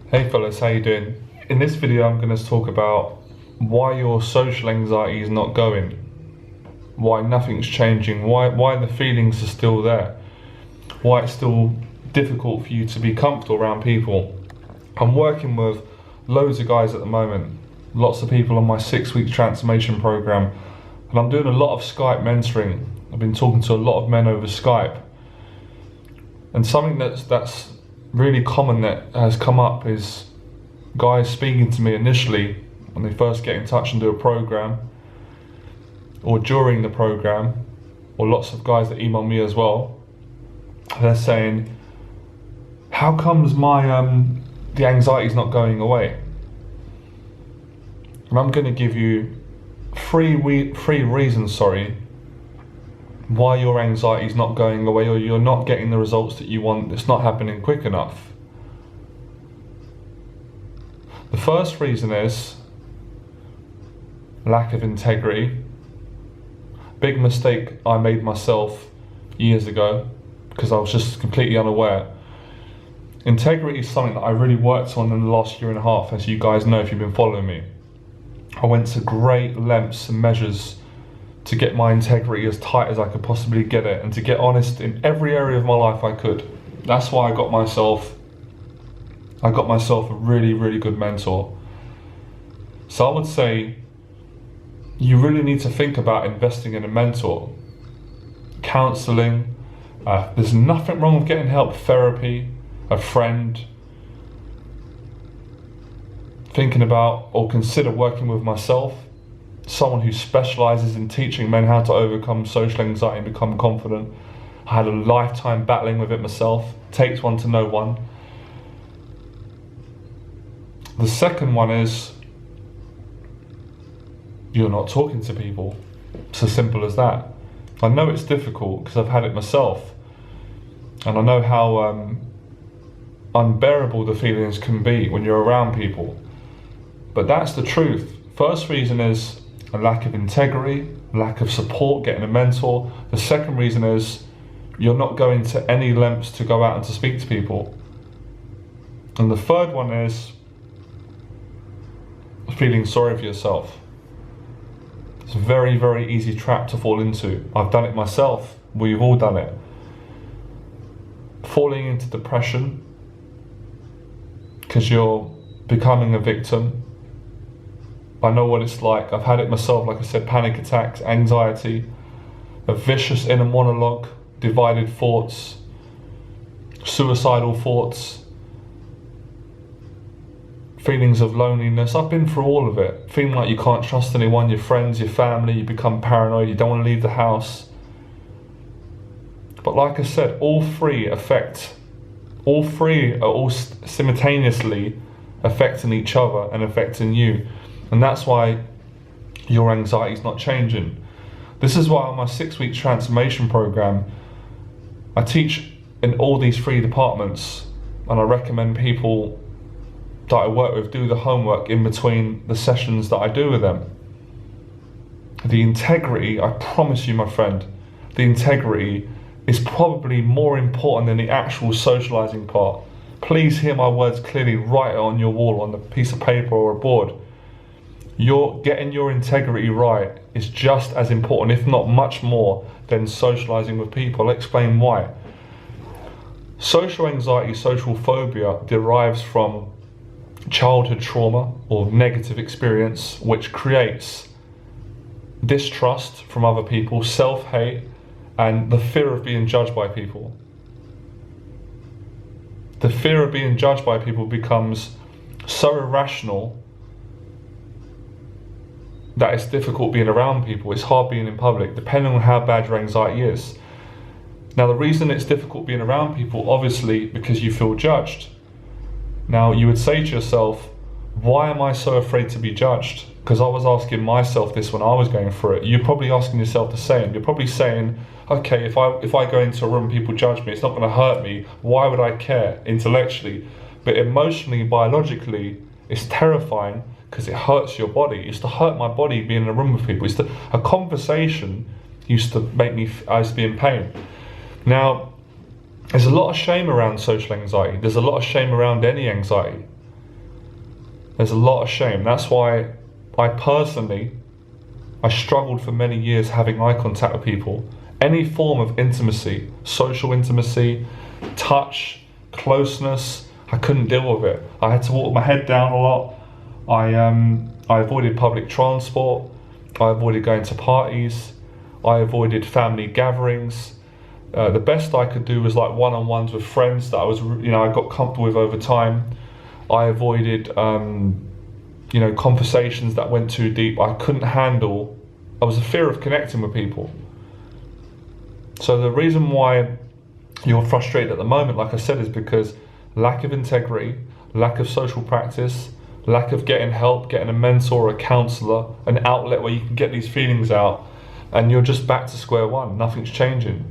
Hey fellas, how you doing? In this video I'm going to talk about why your social anxiety is not going, why nothing's changing, why the feelings are still there, why it's still difficult for you to be comfortable around people. I'm working with loads of guys at the moment, lots of people on my 6-week transformation program, and I'm doing a lot of Skype mentoring. I've been talking to a lot of men over Skype, and something that's really common that has come up is guys speaking to me initially when they first get in touch and do a program, or during the program, or lots of guys that email me as well. They're saying, how comes my the anxiety's not going away? And I'm going to give you three reasons why your anxiety is not going away, or you're not getting the results that you want. It's not happening quick enough. The first reason is lack of integrity. Big mistake I made myself years ago because I was just completely unaware. Integrity is something that I really worked on in the last year and a half, as you guys know if you've been following me. I went to great lengths and measures to get my integrity as tight as I could possibly get it, and to get honest in every area of my life I could. That's why I got myself a really, really good mentor. So I would say you really need to think about investing in a mentor. Counselling, there's nothing wrong with getting help, therapy, a friend. Thinking about or consider working with myself, someone who specialises in teaching men how to overcome social anxiety and become confident. I had a lifetime battling with it myself. Takes one to know one. The second one is you're not talking to people. It's as simple as that. I know it's difficult because I've had it myself, and I know how unbearable the feelings can be when you're around people. But that's the truth. First reason is a lack of integrity, lack of support, getting a mentor. The second reason is you're not going to any lengths to go out and to speak to people. And the third one is feeling sorry for yourself. It's a very, very easy trap to fall into. I've done it myself. We've all done it. Falling into depression because you're becoming a victim. I know what it's like. I've had it myself, like I said, panic attacks, anxiety, a vicious inner monologue, divided thoughts, suicidal thoughts, feelings of loneliness. I've been through all of it. Feeling like you can't trust anyone, your friends, your family, you become paranoid, you don't want to leave the house. But like I said, all three are all simultaneously affecting each other and affecting you. And that's why your anxiety is not changing. This is why on my 6-week transformation program, I teach in all these 3 departments, and I recommend people that I work with do the homework in between the sessions that I do with them. The integrity, I promise you, my friend, the integrity is probably more important than the actual socializing part. Please hear my words clearly, write it on your wall, on a piece of paper or a board. You're getting your integrity right is just as important, if not much more, than socializing with people. I'll explain why. Social anxiety, social phobia derives from childhood trauma or negative experience, which creates distrust from other people, self-hate, and the fear of being judged by people. The fear of being judged by people becomes so irrational that it's difficult being around people. It's hard being in public, depending on how bad your anxiety is. Now, the reason it's difficult being around people, obviously, because you feel judged. Now, you would say to yourself, why am I so afraid to be judged? Because I was asking myself this when I was going through it. You're probably asking yourself the same. You're probably saying, okay, if I go into a room and people judge me, it's not going to hurt me. Why would I care intellectually? But emotionally, biologically, it's terrifying because it hurts your body. It used to hurt my body being in a room with people. A conversation used to make me, I used to be in pain. Now, there's a lot of shame around social anxiety. There's a lot of shame around any anxiety. There's a lot of shame. That's why I struggled for many years having eye contact with people. Any form of intimacy, social intimacy, touch, closeness, I couldn't deal with it. I had to walk my head down a lot. I avoided public transport. I avoided going to parties. I avoided family gatherings. The best I could do was like one-on-ones with friends that I got comfortable with over time. I avoided, conversations that went too deep. I couldn't handle. I was a fear of connecting with people. So the reason why you're frustrated at the moment, like I said, is because lack of integrity, lack of social practice, lack of getting help, getting a mentor or a counsellor, an outlet where you can get these feelings out, and you're just back to square one. Nothing's changing.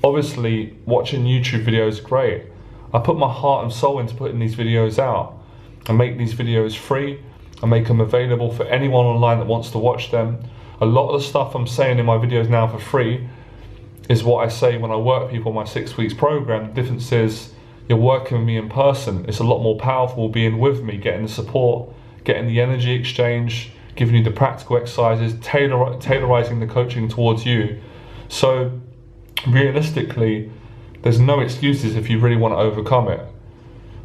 Obviously, watching YouTube videos is great. I put my heart and soul into putting these videos out. I make these videos free. I make them available for anyone online that wants to watch them. A lot of the stuff I'm saying in my videos now for free is what I say when I work with people on my 6 weeks program. The difference is you're working with me in person. It's a lot more powerful being with me, getting the support, getting the energy exchange, giving you the practical exercises, tailorizing the coaching towards you. So realistically, there's no excuses if you really want to overcome it.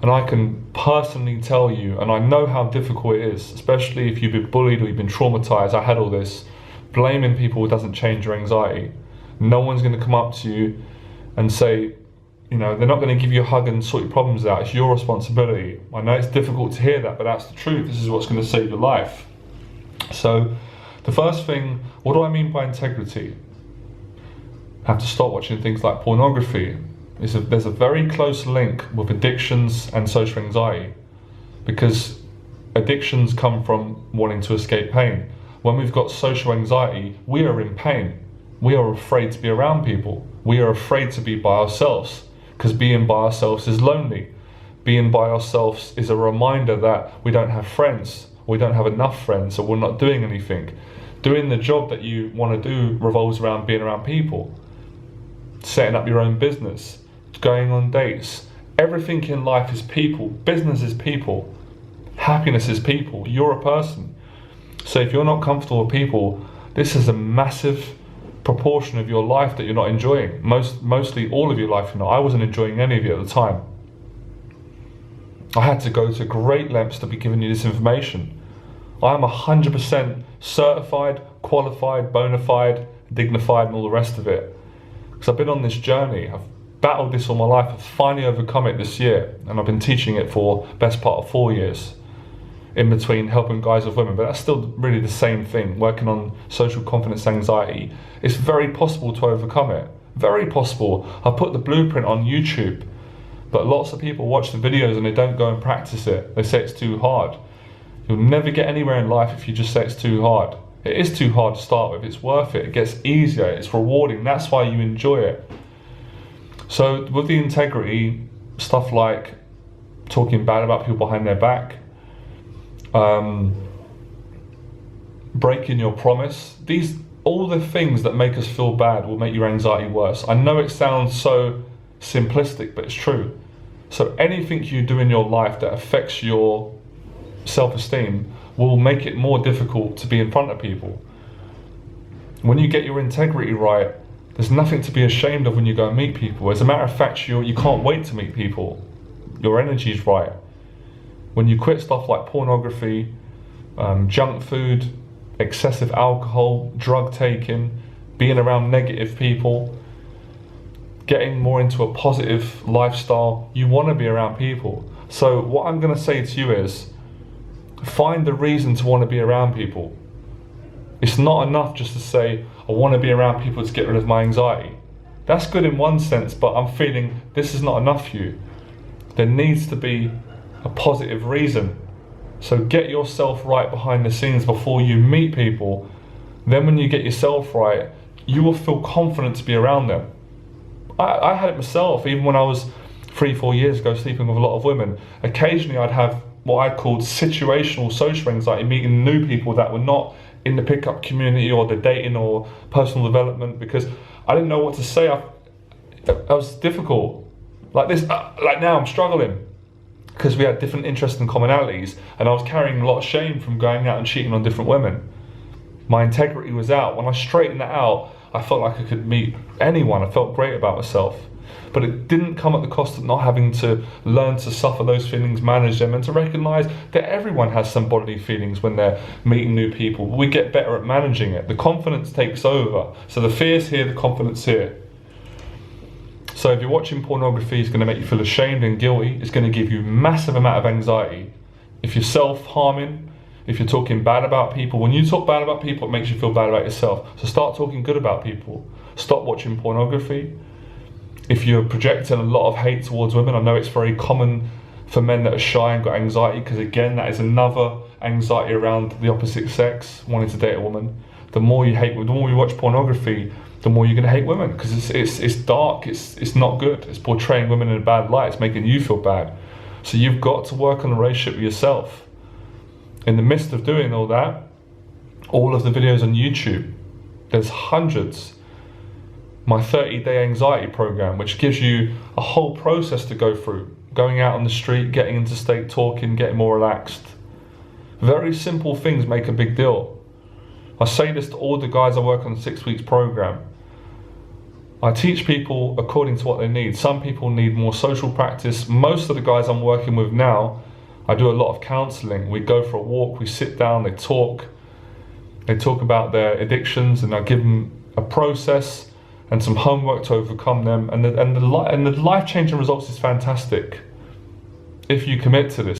And I can personally tell you, and I know how difficult it is, especially if you've been bullied or you've been traumatized. I had all this. Blaming people doesn't change your anxiety. No one's going to come up to you and say, they're not going to give you a hug and sort your problems out. It's your responsibility. I know it's difficult to hear that, but that's the truth. This is what's going to save your life. So the first thing, what do I mean by integrity? Have to stop watching things like pornography. There's a very close link with addictions and social anxiety, because addictions come from wanting to escape pain. When we've got social anxiety, we are in pain. We are afraid to be around people. We are afraid to be by ourselves, because being by ourselves is lonely. Being by ourselves is a reminder that we don't have friends, we don't have enough friends, or we're not doing anything. Doing the job that you want to do revolves around being around people. Setting up your own business, going on dates. Everything in life is people. Business is people. Happiness is people. You're a person. So if you're not comfortable with people, this is a massive proportion of your life that you're not enjoying. Mostly all of your life you're not. I wasn't enjoying any of it at the time. I had to go to great lengths to be giving you this information. I am 100% certified, qualified, bona fide, dignified, and all the rest of it. Because I've been on this journey. I've battled this all my life. I've finally overcome it this year, and I've been teaching it for best part of 4 years, in between helping guys with women. But that's still really the same thing. Working on social confidence anxiety, it's very possible to overcome it. Very possible. I put the blueprint on YouTube, but lots of people watch the videos and they don't go and practice it. They say it's too hard. You'll never get anywhere in life if you just say it's too hard. It is too hard to start with. It's worth it. It gets easier. It's rewarding. That's why you enjoy it. So with the integrity, stuff like talking bad about people behind their back, breaking your promise, all the things that make us feel bad will make your anxiety worse. I know it sounds so simplistic, but it's true. So anything you do in your life that affects your self-esteem will make it more difficult to be in front of people. When you get your integrity right, there's nothing to be ashamed of when you go and meet people. As a matter of fact, you can't wait to meet people. Your energy's right. When you quit stuff like pornography, junk food, excessive alcohol, drug taking, being around negative people, getting more into a positive lifestyle, you want to be around people. So what I'm going to say to you is, find the reason to want to be around people. It's not enough just to say, I want to be around people to get rid of my anxiety. That's good in one sense, but I'm feeling this is not enough for you. There needs to be a positive reason. So get yourself right behind the scenes before you meet people. Then when you get yourself right, you will feel confident to be around them. I had it myself, even when I was 3-4 years ago sleeping with a lot of women. Occasionally I'd have what I called situational social anxiety, meeting new people that were not in the pickup community or the dating or personal development, because I didn't know what to say. I was difficult. Like this, like now I'm struggling. because we had different interests and commonalities, and I was carrying a lot of shame from going out and cheating on different women. My integrity was out. When I straightened that out, I felt like I could meet anyone. I felt great about myself. But it didn't come at the cost of not having to learn to suffer those feelings, manage them, and to recognize that everyone has some bodily feelings when they're meeting new people. We get better at managing it. The confidence takes over. So the fear's here, the confidence here. So if you're watching pornography, it's going to make you feel ashamed and guilty. It's going to give you massive amount of anxiety. If you're self-harming, if you're talking bad about people, when you talk bad about people, it makes you feel bad about yourself. So start talking good about people. Stop watching pornography. If you're projecting a lot of hate towards women, I know it's very common for men that are shy and got anxiety, because again, that is another anxiety around the opposite sex, wanting to date a woman. The more you hate, the more you watch pornography, the more you're going to hate women, because it's dark, it's not good, it's portraying women in a bad light, it's making you feel bad. So you've got to work on the relationship with yourself. In the midst of doing all that, all of the videos on YouTube, there's hundreds. My 30-day anxiety program, which gives you a whole process to go through, going out on the street, getting into state, talking, getting more relaxed. Very simple things make a big deal. I say this to all the guys I work on the 6 weeks program. I teach people according to what they need. Some people need more social practice. Most of the guys I'm working with now, I do a lot of counseling. We go for a walk, we sit down, they talk about their addictions, and I give them a process and some homework to overcome them, and the life-changing results is fantastic if you commit to this.